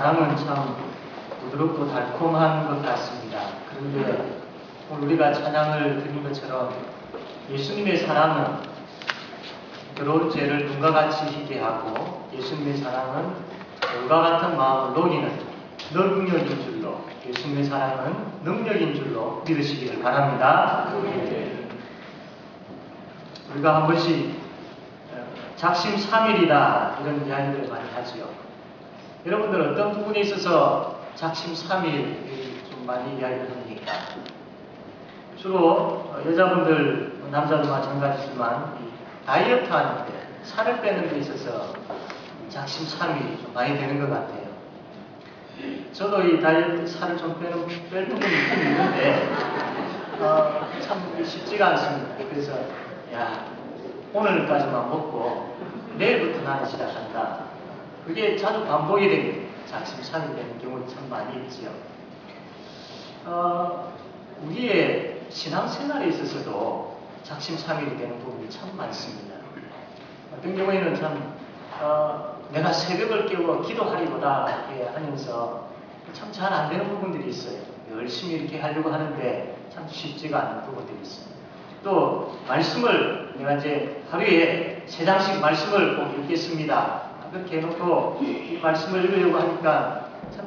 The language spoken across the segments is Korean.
사랑은 참 부드럽고 달콤한 것 같습니다. 그런데 오늘 우리가 찬양을 드린 것처럼 예수님의 사랑은 더러운 죄를 눈과 같이 희게 하고 예수님의 사랑은 물과 같은 마음을 녹이는 능력인 줄로, 예수님의 사랑은 능력인 줄로 믿으시기를 바랍니다. 우리가 한 번씩 작심삼일이다 이런 이야기를 많이 하지요. 여러분들 어떤 부분에 있어서 작심삼일 좀 많이 이야기를 합니까? 주로 여자분들, 남자도 마찬가지지만 다이어트 하는데 살을 빼는 데 있어서 작심삼일이 좀 많이 되는 것 같아요. 저도 이 다이어트 살을 좀 뺄 부분이 있는데 참 쉽지가 않습니다. 그래서 오늘까지만 먹고 내일부터 나는 시작한다. 그게 자주 반복이 됩니다. 작심삼일 되는 경우는 참 많이 있지요. 우리의 신앙생활에 있어서도 작심삼일이 되는 부분이 참 많습니다. 어떤 경우에는 참 내가 새벽을 깨워 기도하리보다 이렇게 하면서 참 잘 안 되는 부분들이 있어요. 열심히 이렇게 하려고 하는데 참 쉽지가 않은 부분들이 있습니다. 또 말씀을 내가 이제 하루에 3장씩 말씀을 꼭 읽겠습니다. 그렇게 해놓고 이 말씀을 읽으려고 하니까 참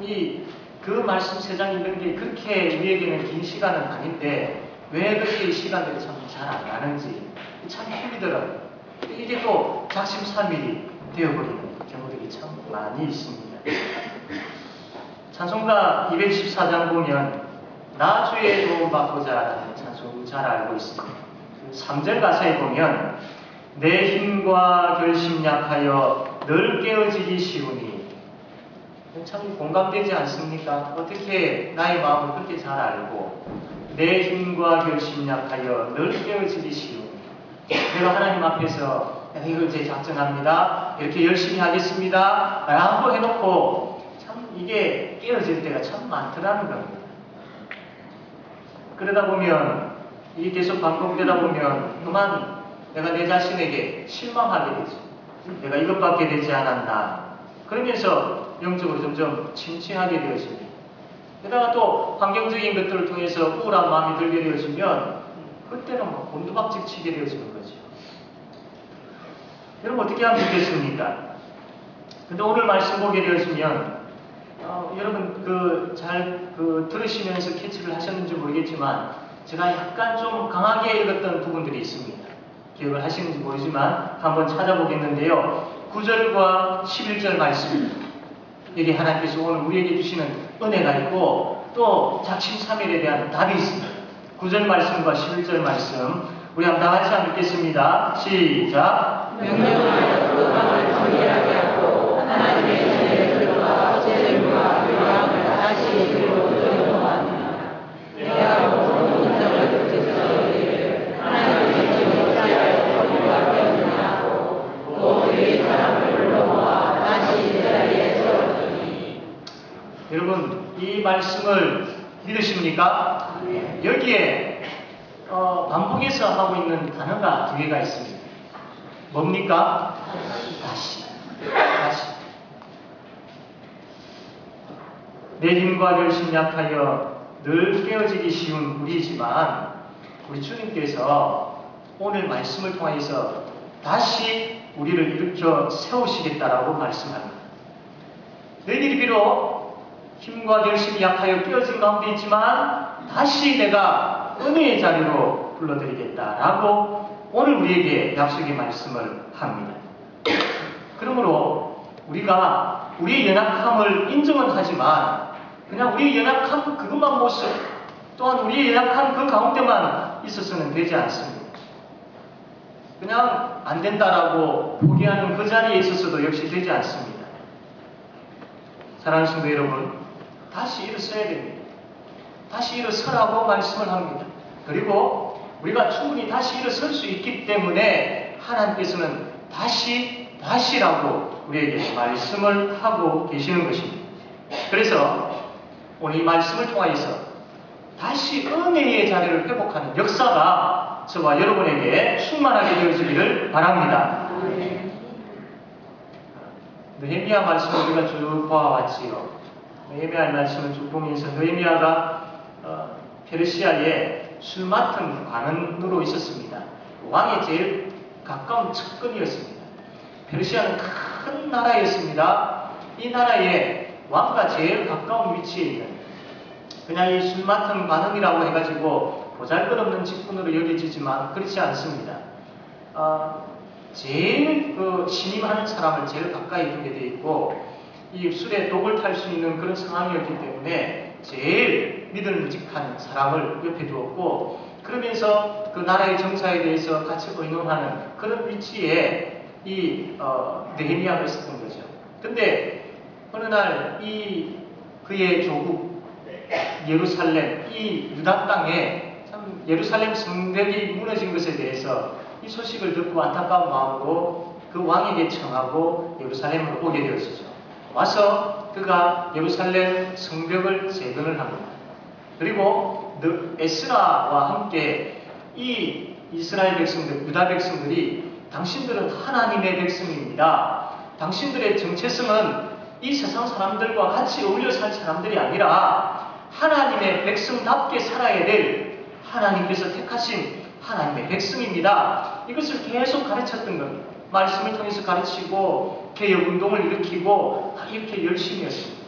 그 말씀 3장 읽는 게 그렇게 우리에게는 긴 시간은 아닌데 왜 그렇게 이 시간들이 참 잘 안 가는지 참 힘들더라고요. 이게 또 작심삼일이 되어버리는 경우들이 참 많이 있습니다. 찬송가 214장 보면 나 주의 도움 받고자 라는 찬송 잘 알고 있습니다. 3절 가사에 보면 내 힘과 결심 약하여 늘 깨어지기 쉬우니, 참 공감되지 않습니까? 어떻게 나의 마음을 그렇게 잘 알고 내 힘과 결심 약하여 늘 깨어지기 쉬우니, 내가 하나님 앞에서 이걸 제 작정합니다, 이렇게 열심히 하겠습니다 라고 해놓고 참 이게 깨어질 때가 참 많더라는 겁니다. 그러다 보면 이게 계속 반복되다 보면 그만 내가 내 자신에게 실망하게 되죠. 내가 이것밖에 되지 않았나. 그러면서 영적으로 점점 침체하게 되어집니다. 게다가 또 환경적인 것들을 통해서 우울한 마음이 들게 되어지면 그때는 곤두박질 치게 되어지는 거죠. 여러분 어떻게 하면 좋겠습니까? 근데 오늘 말씀 보게 되어지면 여러분 잘 들으시면서 캐치를 하셨는지 모르겠지만 제가 약간 좀 강하게 읽었던 부분들이 있습니다. 기억을 하시는지 모르지만 한번 찾아보겠는데요. 9절과 11절 말씀, 여기 하나님께서 오늘 우리에게 주시는 은혜가 있고 또 작심삼일에 대한 답이 있습니다. 9절 말씀과 11절 말씀 우리 한번 다 같이 한번 읽겠습니다. 시작. 명령하여 그 밤을 정결하게 하고 하나님의 전에 들어가 재물과 요양을 다시 이리로 돌려놓았느니라. 내가 모든 인정을 붙여서 이르기를 하나님의 집을 자유하여 거기가 되었느냐 하고 또 그의 사람을 불러모아 다시 제자리에 세웠더니. 여러분 이 말씀을 믿으십니까? 여기에 반복해서 하고 있는 단어가 2개가 있습니다. 뭡니까? 다시. 내 힘과 결심 약하여 늘 깨어지기 쉬운 우리지만 우리 주님께서 오늘 말씀을 통해서 다시 우리를 일으켜 세우시겠다라고 말씀합니다. 너희들이 비록 힘과 결심이 약하여 깨어진 가운데 있지만 다시 내가 은혜의 자리로 불러드리겠다라고 오늘 우리에게 약속의 말씀을 합니다. 그러므로 우리가 우리의 연약함을 인정은 하지만 그냥 우리의 연약함 그것만 모습, 또한 우리의 연약함 그 가운데만 있어서는 되지 않습니다. 그냥 안 된다라고 포기하는 그 자리에 있어서도 역시 되지 않습니다. 사랑하는 성도 여러분, 다시 일어서야 됩니다. 다시 일어서라고 말씀을 합니다. 그리고 우리가 충분히 다시 일어설 수 있기 때문에 하나님께서는 다시라고 우리에게 말씀을 하고 계시는 것입니다. 그래서 오늘 이 말씀을 통하여서 다시 은혜의 자리를 회복하는 역사가 저와 여러분에게 충만하게 되어지기를 바랍니다. 느헤미야 말씀을 우리가 쭉 보아왔지요. 느헤미야의 말씀을 쭉 보면서 느헤미야가 페르시아의 술 맡은 관원으로 있었습니다. 왕의 제일 가까운 측근이었습니다. 페르시아는 큰 나라였습니다. 이 나라에 왕과 제일 가까운 위치에 있는, 그냥 이 술 맡은 관원이라고 해가지고 보잘것없는 직분으로 여겨지지만 그렇지 않습니다. 제일 신임하는 사람을 제일 가까이 두게 돼 있고, 이 술에 독을 탈 수 있는 그런 상황이었기 때문에 제일 믿음직한 사람을 옆에 두었고, 그러면서 그 나라의 정사에 대해서 같이 의논하는 그런 위치에 이 느헤미야가 있었던 거죠. 근데 어느 날 그의 조국 예루살렘, 이 유다 땅에 참 예루살렘 성벽이 무너진 것에 대해서 이 소식을 듣고 안타까운 마음으로 그 왕에게 청하고 예루살렘으로 오게 되었죠. 와서 그가 예루살렘 성벽을 재건을 합니다. 그리고 에스라와 함께 이 이스라엘 백성들, 유다 백성들이 당신들은 하나님의 백성입니다. 당신들의 정체성은 이 세상 사람들과 같이 어울려 살 사람들이 아니라 하나님의 백성답게 살아야 될 하나님께서 택하신 하나님의 백성입니다. 이것을 계속 가르쳤던 겁니다. 말씀을 통해서 가르치고 개혁운동을 일으키고 이렇게 열심히 했습니다.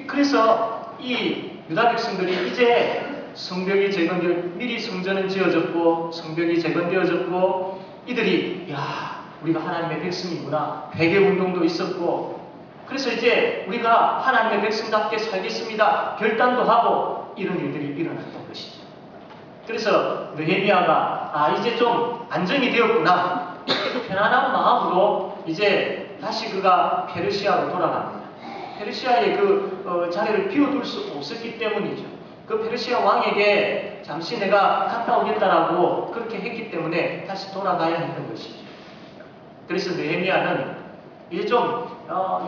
그래서 이 유다 백성들이 이제 성벽이 재건되어, 미리 성전은 지어졌고 성벽이 재건되어졌고, 이들이 우리가 하나님의 백성이구나, 회개운동도 있었고, 그래서 이제 우리가 하나님의 백성답게 살겠습니다 결단도 하고, 이런 일들이 일어났던 것이죠. 그래서 느헤미야가 이제 좀 안정이 되었구나, 편안한 마음으로 이제 다시 그가 페르시아로 돌아갑니다. 페르시아의 그 자리를 비워둘 수 없었기 때문이죠. 그 페르시아 왕에게 잠시 내가 갔다 오겠다라고 그렇게 했기 때문에 다시 돌아가야 했던 것이죠. 그래서 느헤미야는 이제 좀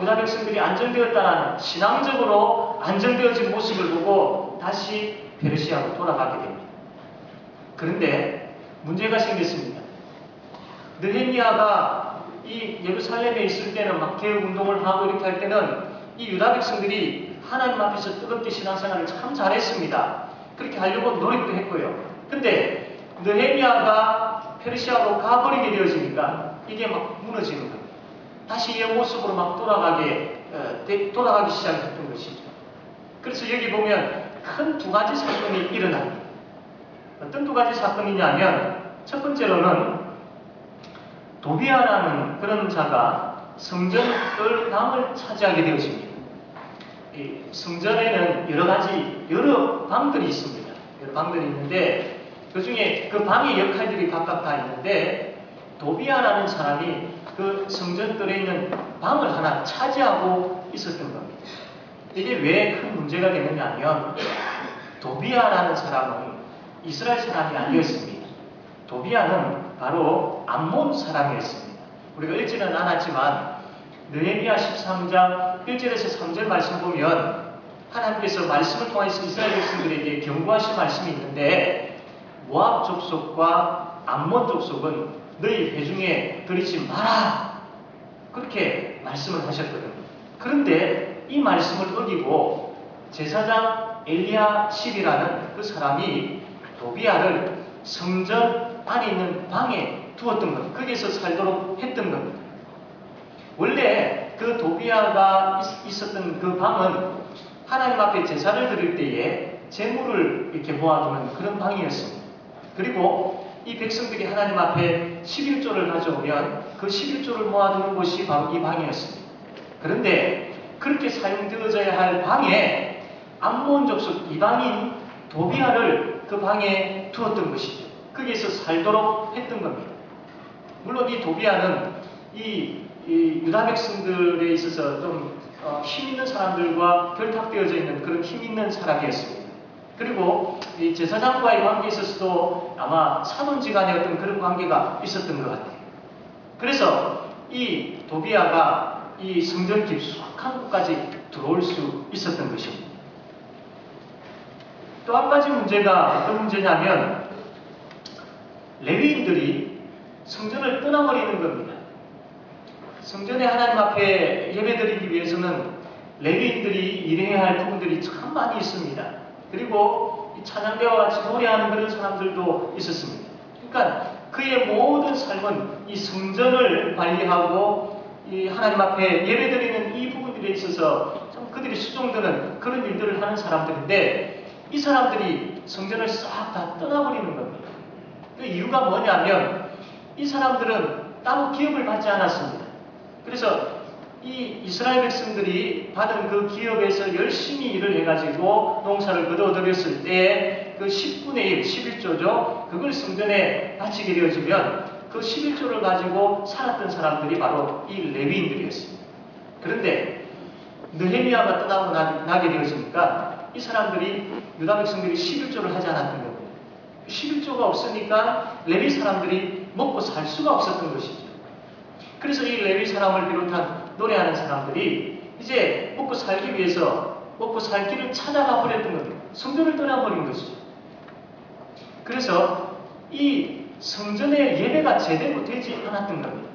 유다 백성들이 안정되었다는 신앙적으로 안정되어진 모습을 보고 다시 페르시아로 돌아가게 됩니다. 그런데 문제가 생겼습니다. 느헤미야가 이 예루살렘에 있을 때는 막 개혁운동을 하고 이렇게 할 때는 이 유다 백성들이 하나님 앞에서 뜨겁게 신앙생활을 참 잘했습니다. 그렇게 하려고 노력도 했고요. 근데 느헤미야가 페르시아로 가버리게 되어지니까 이게 막 무너지는 겁니다. 다시 이 모습으로 막 돌아가기 시작했던 것이죠. 그래서 여기 보면 큰 두 가지 사건이 일어납니다. 어떤 두 가지 사건이냐면, 첫 번째로는 도비아라는 그런 자가 성전 방을 차지하게 되었습니다. 이 성전에는 여러 방들이 있습니다. 여러 방들이 있는데 그 중에 그 방의 역할들이 각각 다 있는데, 도비아라는 사람이 그 성전들에 있는 방을 하나 차지하고 있었던 겁니다. 이게 왜 큰 문제가 되느냐 하면, 도비아라는 사람은 이스라엘 사람이 아니었습니다. 도비아는 바로 암몬 사람이었습니다. 우리가 읽지는 않았지만 느헤미야 13장 1절에서 3절 말씀 보면 하나님께서 말씀을 통해서 이스라엘 백성들에게 경고하신 말씀이 있는데, 모압 족속과 암몬 족속은 너희 회중에 들이지 마라, 그렇게 말씀을 하셨거든요. 그런데 이 말씀을 어기고 제사장 엘리야십이라는 그 사람이 도비아를 성전 안에 있는 방에 두었던 겁니다. 거기에서 살도록 했던 겁니다. 원래 그 도비아가 있었던 그 방은 하나님 앞에 제사를 드릴 때에 제물을 이렇게 모아두는 그런 방이었습니다. 그리고 이 백성들이 하나님 앞에 11조를 가져오면 그 11조를 모아두는 곳이 바로 이 방이었습니다. 그런데 그렇게 사용되어져야 할 방에 암몬 족속 이방인 도비아를 그 방에 두었던 것이죠. 거기에서 살도록 했던 겁니다. 물론 이 도비아는 이 유다 백성들에 있어서 좀 힘 있는 사람들과 결탁되어져 있는 그런 힘 있는 사람이었습니다. 그리고 이 제사장과의 관계에 있어서도 아마 사돈지간의 어떤 그런 관계가 있었던 것 같아요. 그래서 이 도비아가 이 성전 깊숙한 곳까지 들어올 수 있었던 것입니다. 또 한 가지 문제가 어떤 문제냐면, 레위인들이 성전을 떠나버리는 겁니다. 성전에 하나님 앞에 예배드리기 위해서는 레위인들이 일해야 할 부분들이 참 많이 있습니다. 그리고 이 찬양대와 같이 노래하는 그런 사람들도 있었습니다. 그러니까 그의 모든 삶은 이 성전을 관리하고 이 하나님 앞에 예배드리는 이 부분들에 있어서 참 그들이 수종드는 그런 일들을 하는 사람들인데, 이 사람들이 성전을 싹 다 떠나버리는 겁니다. 그 이유가 뭐냐면 이 사람들은 따로 기업을 받지 않았습니다. 그래서 이 이스라엘 백성들이 받은 그 기업에서 열심히 일을 해가지고 농사를 거둬들였을 때 그 10분의 1, 11조죠. 그걸 성전에 바치게 되어지면 그 11조를 가지고 살았던 사람들이 바로 이 레위인들이었습니다. 그런데 느헤미야가 떠나고 나게 되어지니까 이 사람들이, 유다 백성들이 11조를 하지 않았던 겁니다. 11조가 없으니까 레위 사람들이 먹고 살 수가 없었던 것이죠. 그래서 이 레위 사람을 비롯한 노래하는 사람들이 이제 먹고 살기 위해서 먹고 살 길을 찾아가 버렸던 겁니다. 성전을 떠나버린 것이죠. 그래서 이 성전의 예배가 제대로 되지 않았던 겁니다.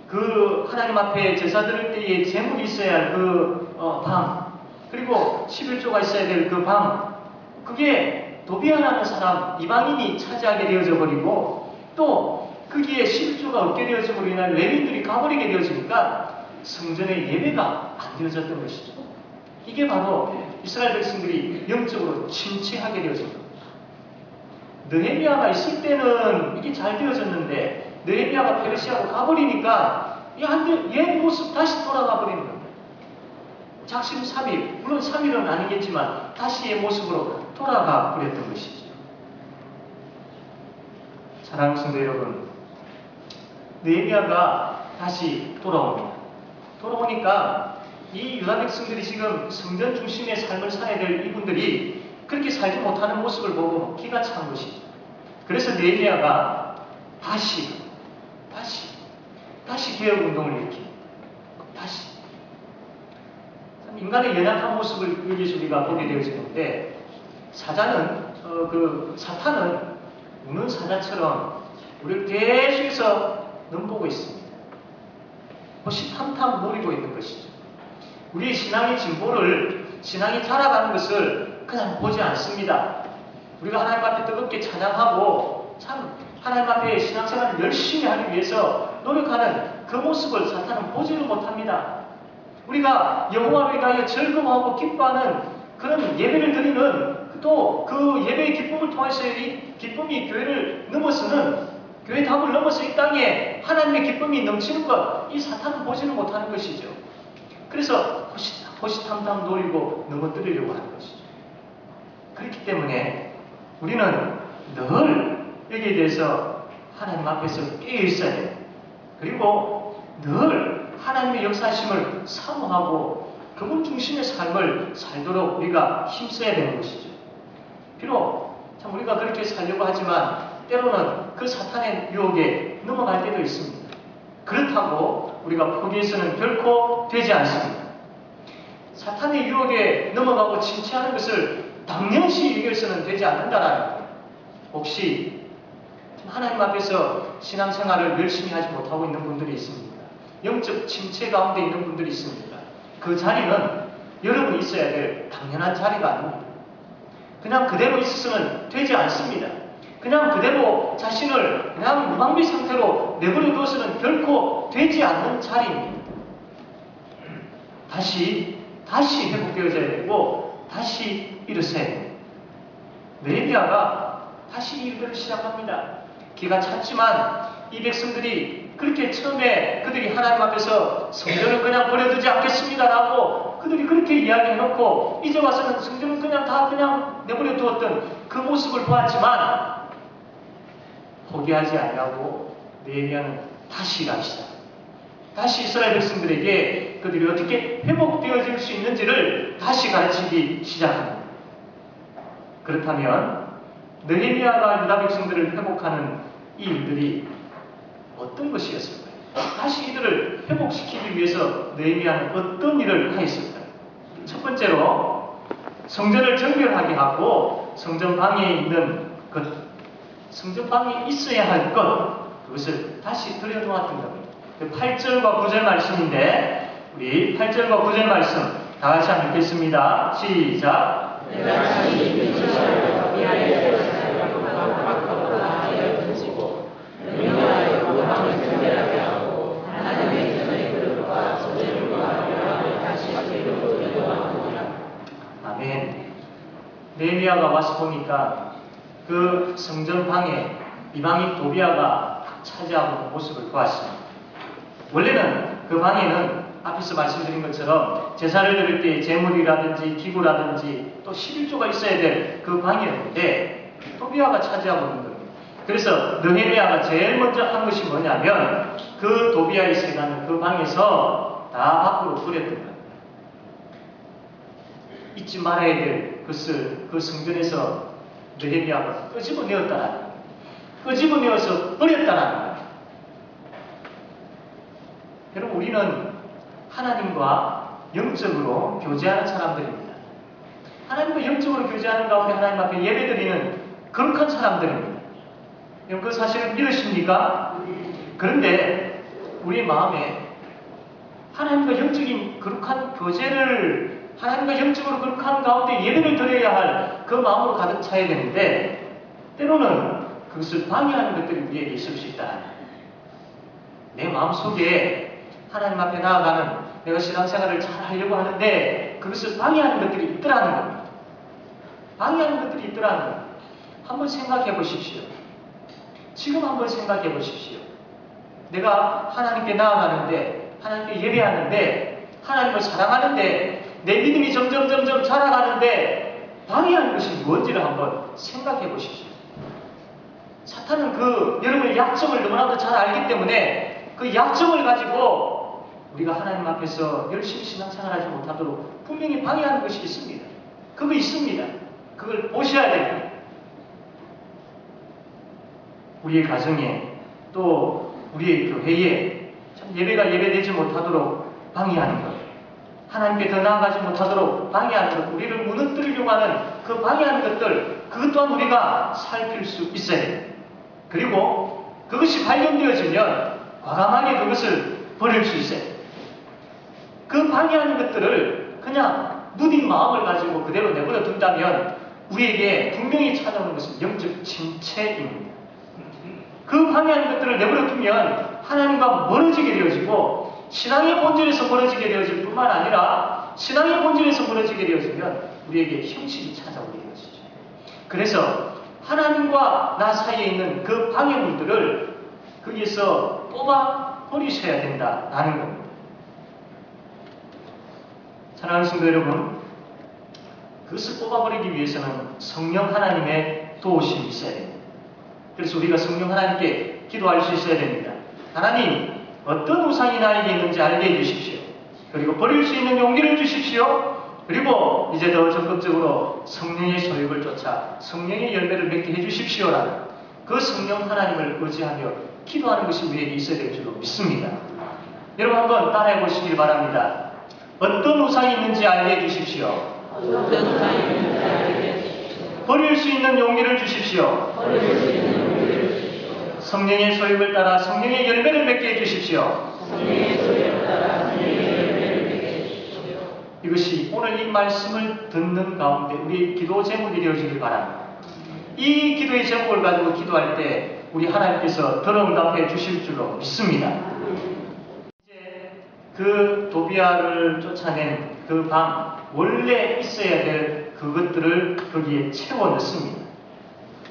그 하나님 앞에 제사 드릴 때에 제물이 있어야 할 그 방, 그리고 11조가 있어야 될 그 방, 그게 도비아라는 사람, 이방인이 차지하게 되어져 버리고, 또 거기에 11조가 없게 되어짐으로 인한 레위인들이 가버리게 되어지니까 성전의 예배가 안 되어졌던 것이죠. 이게 바로 이스라엘 백성들이 영적으로 침체하게 되어집니다. 느헤미야가 있을 때는 이게 잘 되어졌는데 느헤미야가 페르시아로 가버리니까 옛 모습 다시 돌아가 버리는 겁니다. 작심삼일, 물론 3일은 아니겠지만 다시 옛 모습으로 돌아가 버렸던 것이죠. 사랑하는 성도 여러분, 느헤미야가 다시 돌아옵니다. 돌아오니까 이 유다 백성들이 지금 성전 중심의 삶을 살아야 될 이분들이 그렇게 살지 못하는 모습을 보고 기가 찬 것이죠. 그래서 느헤미야가 다시 개혁운동을 일으킵니다. 다시. 인간의 연약한 모습을 여기서 우리가 보게 되어지는데, 사탄은 우는 사자처럼 우리를 계속해서 넘보고 있습니다. 호시탐탐 노리고 있는 것이죠. 우리의 신앙의 진보를, 신앙이 자라가는 것을 그냥 보지 않습니다. 우리가 하나님 앞에 뜨겁게 찬양하고 참 하나님 앞에 신앙생활을 열심히 하기 위해서 노력하는 그 모습을 사탄은 보지를 못합니다. 우리가 여호와를 위하여 즐거워하고 기뻐하는 그런 예배를 드리는, 또 그 예배의 기쁨을 통해서 이 기쁨이 교회를 넘어서는, 교회 담을 넘어서 이 땅에 하나님의 기쁨이 넘치는 것, 이 사탄은 보지를 못하는 것이죠. 그래서 호시탐탐 노리고 넘어뜨리려고 하는 것이죠. 그렇기 때문에 우리는 늘 여기에 대해서 하나님 앞에서 깨어 있어야 돼요. 그리고 늘 하나님의 역사심을 사모하고 그분 중심의 삶을 살도록 우리가 힘써야 되는 것이죠. 비록 참 우리가 그렇게 살려고 하지만 때로는 그 사탄의 유혹에 넘어갈 때도 있습니다. 그렇다고 우리가 포기해서는 결코 되지 않습니다. 사탄의 유혹에 넘어가고 침체하는 것을 당연시 여겨서는 되지 않는다라는 거예요. 혹시 하나님 앞에서 신앙생활을 열심히 하지 못하고 있는 분들이 있습니다. 영적 침체 가운데 있는 분들이 있습니다. 그 자리는 여러분이 있어야 될 당연한 자리가 아닙니다. 그냥 그대로 있어서는 되지 않습니다. 그냥 그대로 자신을 그냥 무방비 상태로 내버려 두어서는 결코 되지 않는 자리입니다. 다시 회복되어져야 되고 다시 일어서야 됩니다. 느헤미야가 다시 일들을 시작합니다. 기가 찼지만 이 백성들이 그렇게 처음에 그들이 하나님 앞에서 성전을 그냥 버려두지 않겠습니다라고 그들이 그렇게 이야기해놓고 이제 와서는 성전을 그냥 내버려 두었던 그 모습을 보았지만 포기하지 않으라고 느헤미야는 다시 일합시다. 다시 이스라엘 백성들에게 그들이 어떻게 회복되어질 수 있는지를 다시 가르치기 시작합니다. 그렇다면 느헤미야가 유다 백성들을 회복하는 이 일들이 어떤 것이었을까요? 다시 이들을 회복시키기 위해서 느헤미야는 어떤 일을 하였을까요? 첫 번째로 성전을 정결하게 하고 성전방에 있는 것, 성전방에 있어야 할 것, 그것을 다시 들여놓았던 겁니다. 그 8절과 9절 말씀인데 우리 8절과 9절 말씀 다 같이 한번 읽겠습니다. 시작. 내가 다시 미치셔를 미하여 밖으로다 하여 던지고 명령하여 그 방을 분별하게 하고 하나님의 전의 그릇과 소재물과 묘함을 다시 제대로 돌려하느니라. 아멘. 느헤미야가 와서 보니까 그 성전 방에 이방인 도비아가 차지하고 있는 모습을 보았습니다. 원래는 그 방에는 앞에서 말씀드린 것처럼 제사를 드릴 때 제물이라든지 기구라든지 또 11조가 있어야 될 그 방이었는데 도비아가 차지하고 있는 겁니다. 그래서 느헤미야가 제일 먼저 한 것이 뭐냐면 그 도비아의 세간을 그 방에서 다 밖으로 버렸던 겁니다. 잊지 말아야 될 것을 그 성전에서 느헤미야가 끄집어내었다라는 거예요. 끄집어내어서 버렸다라는 거예요. 여러분, 우리는 하나님과 영적으로 교제하는 사람들입니다. 하나님과 영적으로 교제하는 가운데 하나님 앞에 예배드리는 거룩한 사람들입니다. 여러분, 그 사실을 믿으십니까? 그런데 우리 마음에 하나님과 영적인 거룩한 교제를 하나님과 영적으로 거룩한 가운데 예배를 드려야 할 그 마음으로 가득 차야 되는데 때로는 그것을 방해하는 것들이 우리에게 있을 수 있다. 내 마음속에 하나님 앞에 나아가는 내가 신앙생활을 잘 하려고 하는데 그것을 방해하는 것들이 있더라는 겁니다. 방해하는 것들이 있더라는 겁니다. 한번 생각해 보십시오. 지금 한번 생각해 보십시오. 내가 하나님께 나아가는데 하나님께 예배하는데 하나님을 사랑하는데 내 믿음이 점점 자라가는데 방해하는 것이 무엇인지를 한번 생각해 보십시오. 사탄은 그 여러분의 약점을 너무나도 잘 알기 때문에 그 약점을 가지고 우리가 하나님 앞에서 열심히 신앙생활하지 못하도록 분명히 방해하는 것이 있습니다. 그거 있습니다. 그걸 보셔야 됩니다. 우리의 가정에 또 우리의 교회에 참 예배가 예배되지 못하도록 방해하는 것, 하나님께 더 나아가지 못하도록 방해하는 것, 우리를 무너뜨리려고 하는 그 방해하는 것들, 그것 또한 우리가 살필 수 있어야 됩니다. 그리고 그것이 발견되어지면 과감하게 그것을 버릴 수 있어요. 그 방해하는 것들을 그냥 무딘 마음을 가지고 그대로 내버려 둔다면 우리에게 분명히 찾아오는 것은 영적 침체입니다. 그 방해하는 것들을 내버려 두면 하나님과 멀어지게 되어지고 신앙의 본질에서 멀어지게 되어질 뿐만 아니라 신앙의 본질에서 멀어지게 되어지면 우리에게 형식이 찾아오게 되어지죠. 그래서 하나님과 나 사이에 있는 그 방해물들을 거기에서 뽑아 버리셔야 된다라는 겁니다. 사랑하는 성도 여러분, 그것을 뽑아버리기 위해서는 성령 하나님의 도우심이 있어야 됩니다. 그래서 우리가 성령 하나님께 기도할 수 있어야 됩니다. 하나님, 어떤 우상이 나에게 있는지 알게 해주십시오. 그리고 버릴 수 있는 용기를 주십시오. 그리고 이제 더 적극적으로 성령의 소욕을 쫓아 성령의 열매를 맺게 해주십시오라는 그 성령 하나님을 의지하며 기도하는 것이 우리에게 있어야 될 줄로 믿습니다. 여러분 한번 따라해 보시길 바랍니다. 어떤 우상이 있는지 알게 해주십시오. 어떤 우상이 있는지 알게 해주십시오. 버릴 수 있는 용기를 주십시오. 버릴 수 있는 용기를 주십시오. 성령의 소욕을 따라 성령의 열매를 맺게 해주십시오. 성령의 소욕을 따라 성령의 열매를 맺게 해주십시오. 이것이 오늘 이 말씀을 듣는 가운데 우리의 기도 제목이 되어지길 바랍니다. 이 기도의 제목을 가지고 기도할 때 우리 하나님께서 더 응답해 주실 줄로 믿습니다. 이제 그 도비아를 쫓아낸 그 방, 원래 있어야 될 그것들을 거기에 채워 넣습니다.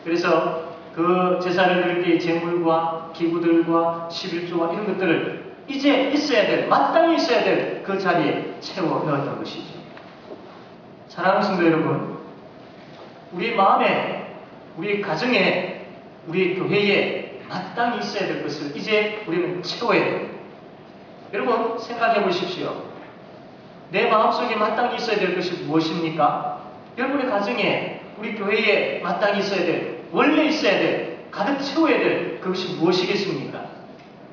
그래서 그 제사를 드릴 때의 제물과 기구들과 11조와 이런 것들을 이제 있어야 될, 마땅히 있어야 될 그 자리에 채워 넣었던 것이죠. 사랑하는 성도 여러분, 우리 마음에, 우리 가정에, 우리 교회에 마땅히 있어야 될 것을 이제 우리는 채워야 됩니다. 여러분 생각해 보십시오. 내 마음속에 마땅히 있어야 될 것이 무엇입니까? 여러분의 가정에, 우리 교회에 마땅히 있어야 될, 원래 있어야 될, 가득 채워야 될 그것이 무엇이겠습니까?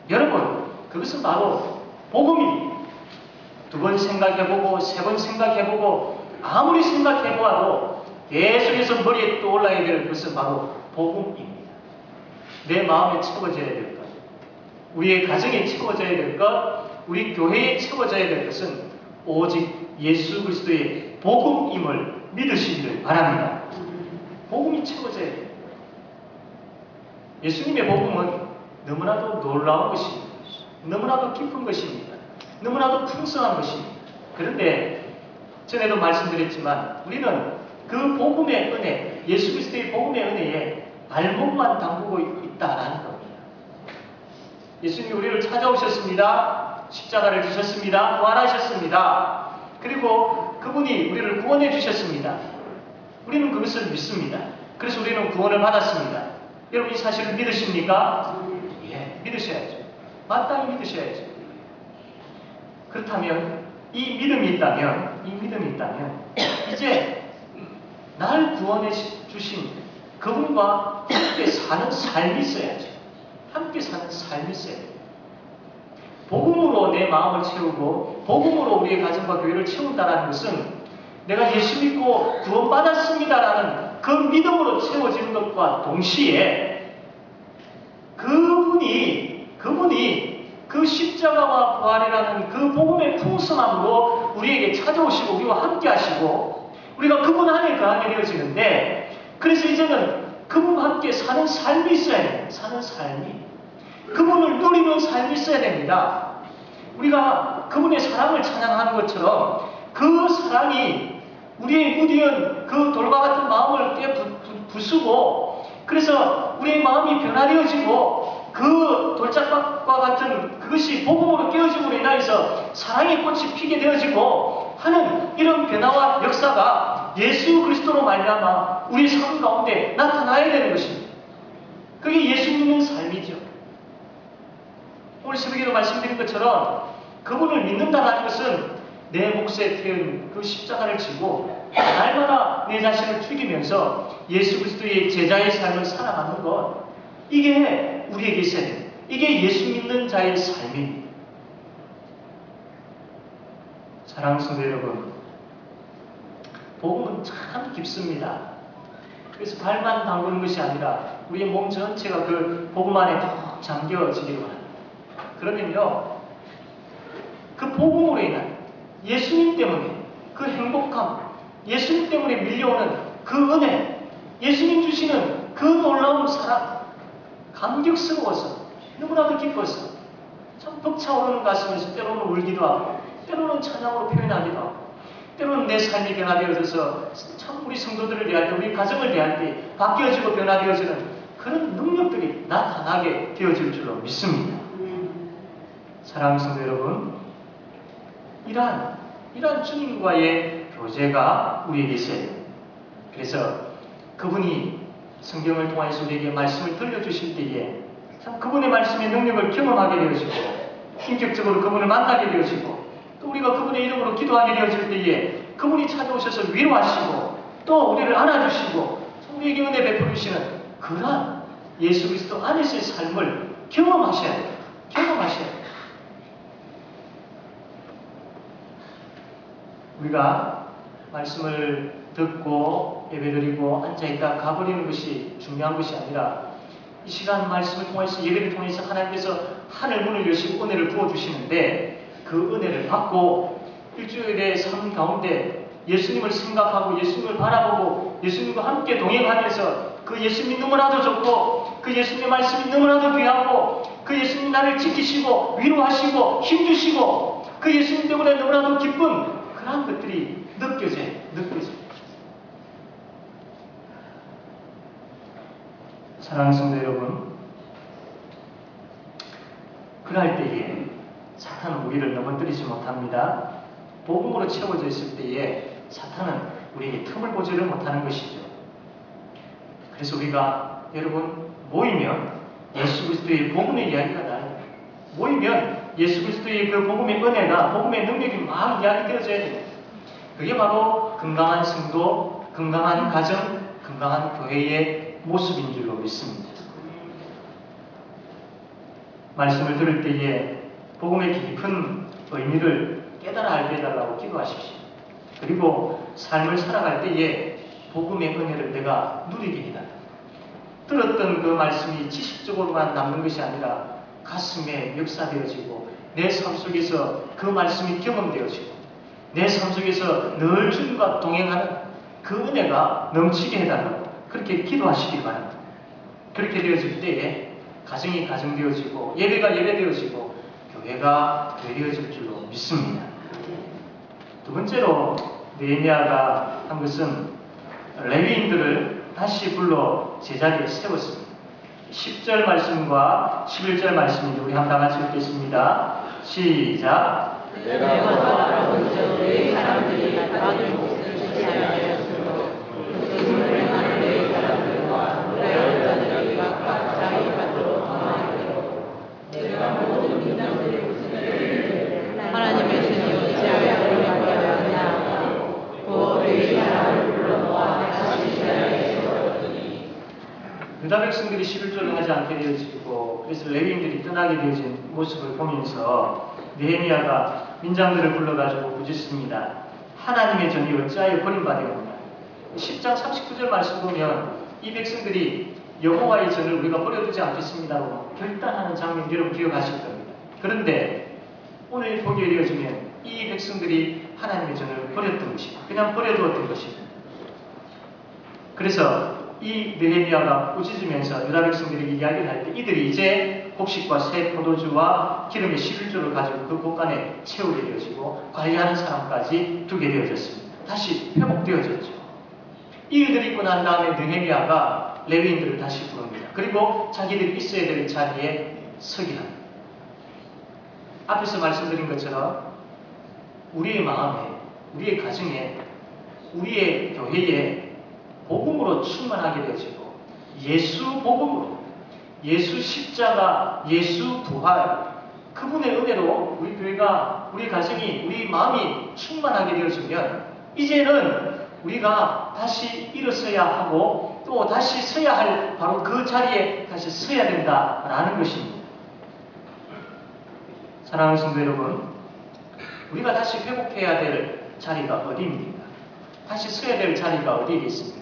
여러분, 그것은 바로 복음입니다. 두 번 생각해보고 세 번 생각해보고 아무리 생각해보아도 계속해서 머리에 떠올라야 될 것은 바로 복음입니다. 내 마음에 채워져야 될 것. 우리의 가정에 채워져야 될 것, 우리 교회에 채워져야 될 것은 오직 예수 그리스도의 복음임을 믿으시기를 바랍니다. 복음이 채워져야 돼요. 예수님의 복음은 너무나도 놀라운 것입니다. 너무나도 깊은 것입니다. 너무나도 풍성한 것입니다. 그런데 전에도 말씀드렸지만 우리는 그 복음의 은혜, 예수 그리스도의 복음의 은혜에 발목만 담그고 있다라는 겁니다. 예수님이 우리를 찾아오셨습니다. 십자가를 주셨습니다. 부활하셨습니다. 그리고 그분이 우리를 구원해 주셨습니다. 우리는 그것을 믿습니다. 그래서 우리는 구원을 받았습니다. 여러분 이 사실을 믿으십니까? 예, 믿으셔야죠. 마땅히 믿으셔야죠. 그렇다면 이 믿음이 있다면 이제 날 구원해 주신 그분과 함께 사는 삶이 있어야죠. 함께 사는 삶이 있어야 돼요. 복음으로 내 마음을 채우고 복음으로 우리의 가정과 교회를 채운다는 것은 내가 예수 믿고 구원받았습니다라는 그 믿음으로 채워지는 것과 동시에 그분이 그 십자가와 부활이라는 그 복음의 풍성함으로 우리에게 찾아오시고 우리와 함께 하시고 우리가 그분 안에 거하게 되어지는데 그래서 이제는 그분과 함께 사는 삶이 있어야 돼요. 사는 삶이. 그분을 누리는 삶이 있어야 됩니다. 우리가 그분의 사랑을 찬양하는 것처럼 그 사랑이 우리의 무디은 그 돌과 같은 마음을 부수고 그래서 우리의 마음이 변화되어지고 그 돌짝밭과 같은 그것이 복음으로 깨어짐으로 인하여서 사랑의 꽃이 피게 되어지고 하는 이런 변화와 역사가 예수 그리스도로 말미암아 우리 삶 가운데 나타나야 되는 것입니다. 그게 예수 믿는 삶이죠. 오늘 새벽에도 말씀드린 것처럼 그분을 믿는다는 것은 내 몫에 태운 그 십자가를 지고 날마다 내 자신을 죽이면서 예수 그리스도의 제자의 삶을 살아가는 것 이게 우리에게 있어야 돼요. 이게 예수 믿는 자의 삶입니다. 사랑하는 성도 여러분, 복음은 참 깊습니다. 그래서 발만 담그는 것이 아니라 우리의 몸 전체가 그 복음 안에 푹 잠겨지기를 바랍니다. 그러면요, 그 복음으로 인한 예수님 때문에 그 행복함, 예수님 때문에 밀려오는 그 은혜, 예수님 주시는 그 놀라운 사랑, 감격스러워서, 너무나도 기뻐서, 참 벅차오르는 가슴에서 때로는 울기도 하고, 때로는 찬양으로 표현하기도 하고, 때로는 내 삶이 변화되어져서 참 우리 성도들을 대할 때, 우리 가정을 대할 때 바뀌어지고 변화되어지는 그런 능력들이 나타나게 되어질 줄로 믿습니다. 사랑하는 성도 여러분, 이러한 주님과의 교제가 우리에게 있어야 돼요. 그래서 그분이 성경을 통해서 우리에게 말씀을 들려주실 때에 참 그분의 말씀의 능력을 경험하게 되어지고 인격적으로 그분을 만나게 되어지고 또 우리가 그분의 이름으로 기도하게 되어질 때에 그분이 찾아오셔서 위로하시고 또 우리를 안아주시고 우리에게 은혜 베풀으시는 그러한 예수 그리스도 안에서의 삶을 경험하셔야 돼요. 경험하셔야 돼요. 우리가 말씀을 듣고 예배드리고 앉아있다 가버리는 것이 중요한 것이 아니라 이 시간 말씀을 통해서 예배를 통해서 하나님께서 하늘 문을 여시고 은혜를 부어주시는데 그 은혜를 받고 일주일의 삶 가운데 예수님을 생각하고 예수님을 바라보고 예수님과 함께 동행하면서 그 예수님이 너무나도 좋고 그 예수님의 말씀이 너무나도 귀하고 그 예수님 나를 지키시고 위로하시고 힘주시고 그 예수님 때문에 너무나도 기쁜 그러한 것들이 느껴져요. 사랑하는 성도 여러분, 그럴 때에 사탄은 우리를 넘어뜨리지 못합니다. 복음으로 채워져 있을 때에 사탄은 우리에게 틈을 보지를 못하는 것이죠. 그래서 우리가 여러분 모이면 예수 그리스도의 복음의 이야기가 나요. 모이면 예수 그리스도의 그 복음의 은혜가 복음의 능력이 막 이야기되어져야 돼요. 그게 바로 건강한 성도, 건강한 가정, 건강한 교회의 모습인 줄로 믿습니다. 말씀을 들을 때에 복음의 깊은 의미를 깨달아 알게 해달라고 기도하십시오. 그리고 삶을 살아갈 때에 복음의 은혜를 내가 누리게 해달라. 들었던 그 말씀이 지식적으로만 남는 것이 아니라 가슴에 역사되어지고 내 삶 속에서 그 말씀이 경험되어지고 내 삶 속에서 늘 주님과 동행하는 그 은혜가 넘치게 해달라고 그렇게 기도하시기 바랍니다. 그렇게 되어질 때에 가정이 가정되어지고 예배가 예배되어지고 교회가 교회되어질 줄로 믿습니다. 두 번째로 느헤미야가 한 것은 레위인들을 다시 불러 제자리에 세웠습니다. 10절 말씀과 11절 말씀인데 우리 한번 다 같이 읽겠습니다. 시작. 내가 바라본 적 레위 사람들이 받을 몫을 주지 아니하였으므로 그 운행하는 레위 사람들과 이스라엘자들이 각각 자기 밭으로 떠나기로 내가 모든 민족들의 우스들을 하나님의 신이 어찌하여 그리하여 하냐 그 레위 사람을 불러모아 다시 자리에 세웠더니 유다 백성들이 11조를 하지 않게 되어지고 그래서 레위인들이 떠나게 되어진 모습을 보면서 느헤미야가 민장들을 불러가지고 부짖습니다. 하나님의 전이 어찌하여 버림받았느냐. 10장 39절 말씀 보면 이 백성들이 여호와의 전을 우리가 버려두지 않겠습니다라고 결단하는 장면 여러분 기억하실 겁니다. 그런데 오늘 보게 되어지면 이 백성들이 하나님의 전을 버렸던 것입니다. 그냥 버려두었던 것입니다. 그래서 이 느헤미야가 꾸짖으면서 유다 백성들에게 이야기를 할 때 이들이 이제 곡식과 새 포도주와 기름의 11조를 가지고 그 곳간에 채우게 되어지고 관리하는 사람까지 두게 되어졌습니다. 다시 회복되어졌죠. 이 일들이 있고 난 다음에 느헤미야가 레위인들을 다시 부릅니다. 그리고 자기들이 있어야 될 자리에 서게 합니다. 앞에서 말씀드린 것처럼 우리의 마음에, 우리의 가정에, 우리의 교회에 복음으로 충만하게 되어지고 예수 복음으로 예수 십자가, 예수 부활 그분의 은혜로 우리 교회가, 우리 가정이, 우리 마음이 충만하게 되어지면 이제는 우리가 다시 일어서야 하고 또 다시 서야 할 바로 그 자리에 다시 서야 된다라는 것입니다. 사랑하는 성도 여러분, 우리가 다시 회복해야 될 자리가 어디입니까? 다시 서야 될 자리가 어디에 있습니까?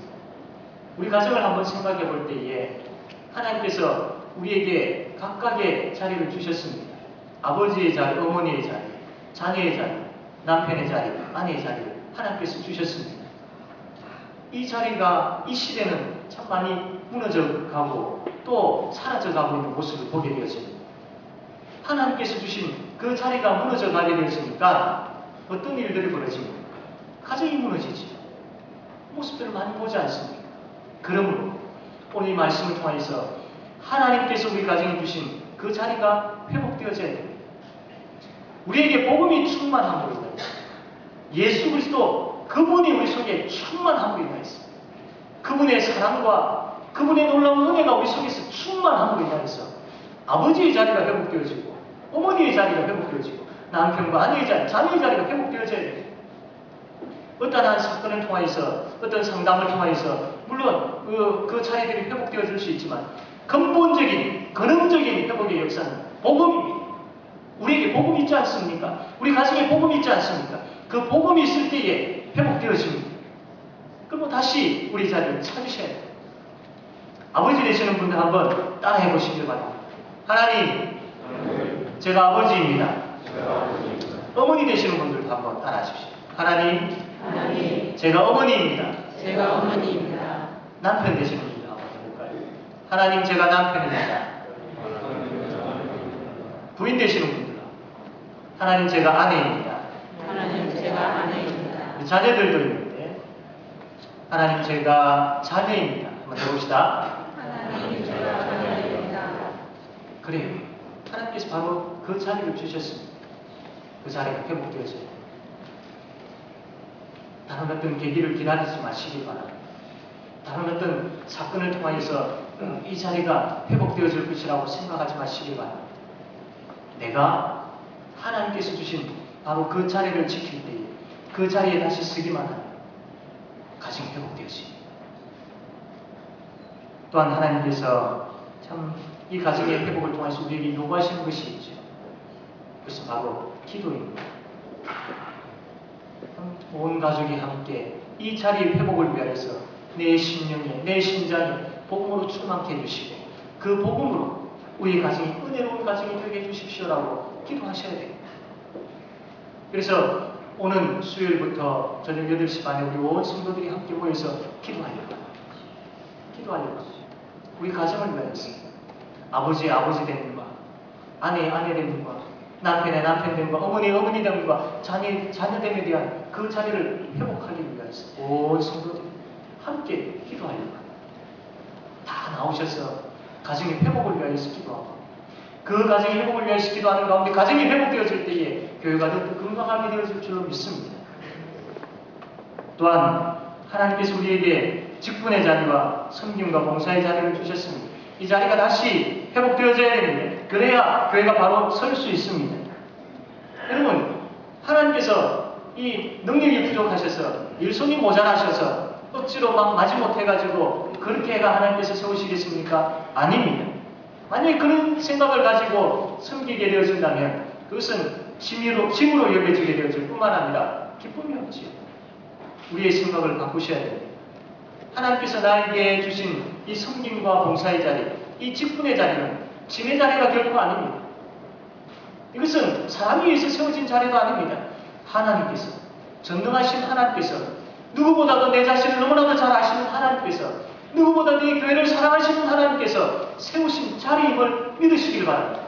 우리 가정을 한번 생각해 볼 때에 하나님께서 우리에게 각각의 자리를 주셨습니다. 아버지의 자리, 어머니의 자리, 자녀의 자리, 남편의 자리, 아내의 자리를 하나님께서 주셨습니다. 이 자리가 이 시대는 참 많이 무너져 가고 또 사라져 가고 있는 모습을 보게 되었습니다. 하나님께서 주신 그 자리가 무너져 가게 되었으니까 어떤 일들이 벌어집니까? 가정이 무너지죠. 모습들을 많이 보지 않습니까? 그러므로 오늘 이 말씀을 통해서 하나님께서 우리 가정에 주신 그 자리가 회복되어져야 됩니다. 우리에게 복음이 충만함으로 인하여 예수 그리스도 그분이 우리 속에 충만함으로 인하여서 그분의 사랑과 그분의 놀라운 은혜가 우리 속에서 충만함으로 인하여서 아버지의 자리가 회복되어지고 어머니의 자리가 회복되어지고 남편과 아내의 자리, 자녀의 자리가 회복되어져야 됩니다. 어떠한 사건을 통하여서 어떤 상담을 통하여서 물론 그 자리들이 회복되어질 수 있지만 근본적인 근원적인 회복의 역사는 복음입니다. 우리에게 복음이 있지 않습니까? 우리 가정에 복음이 있지 않습니까? 그 복음이 있을 때에 회복되어집니다. 그럼 다시 우리 자리를 찾으셔야 돼요. 아버지 되시는 분들 한번 따라해 보시길 바랍니다. 하나님, 제가 아버지입니다. 어머니 되시는 분들도 한번 따라하십시오. 하나님, 제가 어머니입니다. 제가 어머니입니다. 남편 되시는 분들 한번 해볼까요? 하나님, 제가 남편입니다. 부인 되시는 분들 하나님, 제가 아내입니다. 하나님, 제가 아내입니다. 자녀들도 있는데 하나님, 제가 자녀입니다. 한번 해봅시다. 하나님, 제가 자녀입니다. 그래요. 하나님께서 바로 그 자리를 주셨습니다. 그 자리가 회복되어져요. 다른 어떤 계기를 기다리지 마시기 바랍니다. 다른 어떤 사건을 통하여서 이 자리가 회복되어질 것이라고 생각하지 마시기 바랍니다. 내가 하나님께서 주신 바로 그 자리를 지킬 때에 그 자리에 다시 서기만 하면 가정이 회복되어집니다. 또한 하나님께서 참 이 가정의 회복을 통해서 우리에게 요구하시는 것이 있죠. 그것은 바로 기도입니다. 온 가족이 함께 이 자리의 회복을 위하여서 내 심령에, 내 심장에 복음으로 충만케 해주시고 그 복음으로 우리 가정이 은혜로운 가정이 되게 해주십시오라고 기도하셔야 됩니다. 그래서 오는 수요일부터 저녁 8시 반에 우리 온 성도들이 함께 모여서 기도하려고 합니다. 우리 가정을 위하여서 아버지의 아버지됨과 아내의 아내됨과 남편의 남편됨과 어머니의 어머니됨과 자녀됨에 대한 그 자리를 회복하기 위해서 온 성도들이 함께 기도하려고 합니다. 다 나오셔서 가정의 회복을 위하여서 기도하고 그 가정의 회복을 위하여서 기도하는 가운데 가정이 회복되어질 때에 교회가 더 건강하게 되어질 줄로 믿습니다. 또한 하나님께서 우리에게 직분의 자리와 섬김과 봉사의 자리를 주셨습니다. 이 자리가 다시 회복되어져야 됩니다. 그래야 교회가 바로 설 수 있습니다. 여러분, 하나님께서 이 능력이 부족하셔서 일손이 모자라셔서 억지로 막 마지못해가지고 그렇게 해가 하나님께서 세우시겠습니까? 아닙니다. 만약에 그런 생각을 가지고 섬기게 되어진다면 그것은 짐으로 여겨지게 되어질 뿐만 아니라 기쁨이 없지요. 우리의 생각을 바꾸셔야 됩니다. 하나님께서 나에게 주신 이 섬김과 봉사의 자리, 이 직분의 자리는 짐의 자리가 결코 아닙니다. 이것은 사람에 의해서 세워진 자리도 아닙니다. 하나님께서, 전능하신 하나님께서, 누구보다도 내 자신을 너무나도 잘 아시는 하나님께서, 누구보다도 이 교회를 사랑하시는 하나님께서 세우신 자리임을 믿으시길 바랍니다.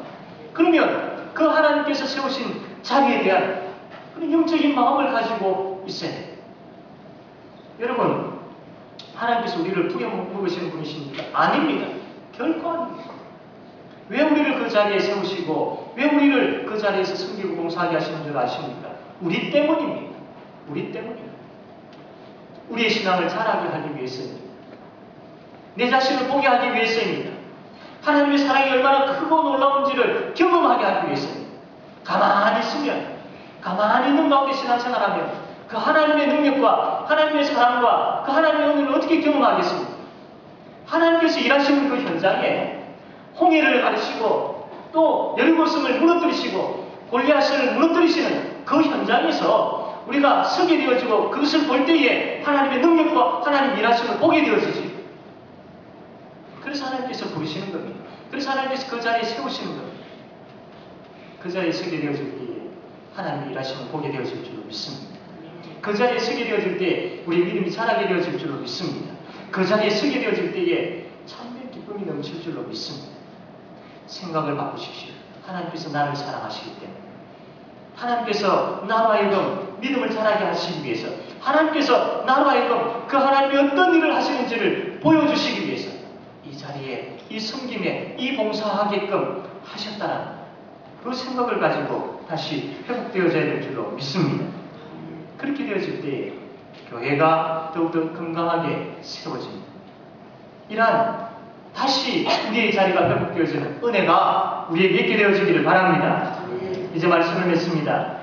그러면 그 하나님께서 세우신 자리에 대한 그런 영적인 마음을 가지고 있어야 돼요. 여러분, 하나님께서 우리를 부여먹으시는 분이십니까? 아닙니다. 결코 아닙니다. 왜 우리를 그 자리에 세우시고 왜 우리를 그 자리에서 섬기고 봉사하게 하시는 줄 아십니까? 우리 때문입니다. 우리 때문입니다. 우리의 신앙을 자라게 하기 위해서입니다. 내 자신을 보게 하기 위해서입니다. 하나님의 사랑이 얼마나 크고 놀라운지를 경험하게 하기 위해서입니다. 가만히 있으면, 가만히 있는 가운데 신앙생활하면 그 하나님의 능력과 하나님의 사랑과 그 하나님의 은혜를 어떻게 경험하겠습니까? 하나님께서 일하시는 그 현장에 홍해를 가르시고 또 여리고성을 무너뜨리시고 골리앗을 무너뜨리시는 그 현장에서 우리가 서게 되어지고 그것을 볼 때에 하나님의 능력과 하나님 일하심을 보게 되어지지. 그래서 하나님께서 부르시는 겁니다. 그래서 하나님께서 그 자리에 세우시는 겁니다. 그 자리에 서게 되어질 때에 하나님의 일하심을 보게 되어질 줄로 믿습니다. 그 자리에 서게 되어질 때 우리 믿음이 자라게 되어질 줄로 믿습니다. 그 자리에 서게 되어질 때에 참된 기쁨이 넘칠 줄로 믿습니다. 생각을 바꾸십시오. 하나님께서 나를 사랑하시기 때문에, 하나님께서 나로 하여금 믿음을 자라게 하시기 위해서, 하나님께서 나로 하여금 그 하나님이 어떤 일을 하시는지를 보여주시기 위해서 이 자리에, 이 섬김에, 이 봉사하게끔 하셨다는 그 생각을 가지고 다시 회복되어져야 될 줄로 믿습니다. 그렇게 되어질 때에 교회가 더욱더 건강하게 세워집니다. 이러한 다시 우리의 자리가 회복되어지는 은혜가 우리에게 있게 되어지기를 바랍니다. 이제 말씀을 맺습니다.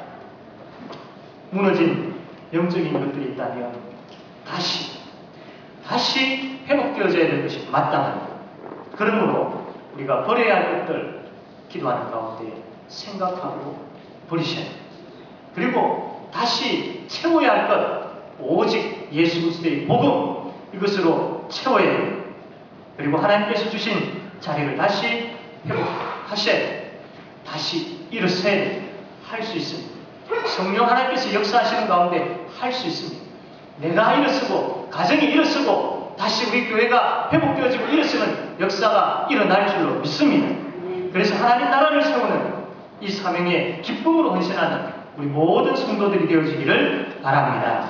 무너진 영적인 것들이 있다면 다시 회복되어져야 될 것이 마땅합니다. 그러므로 우리가 버려야 할 것들 기도하는 가운데 생각하고 버리셔야 합니다. 그리고 다시 채워야 할 것, 오직 예수 그리스도의 복음, 이것으로 채워야 됩니다. 그리고 하나님께서 주신 자리를 다시 회복하셔야 됩니다. 다시 일어서야 됩니다. 할 수 있습니다. 성령 하나님께서 역사하시는 가운데 할 수 있습니다. 내가 일어서고 가정이 일어서고 다시 우리 교회가 회복되어지고 일어서는 역사가 일어날 줄로 믿습니다. 그래서 하나님 나라를 세우는 이 사명에 기쁨으로 헌신하는 우리 모든 성도들이 되어지기를 바랍니다.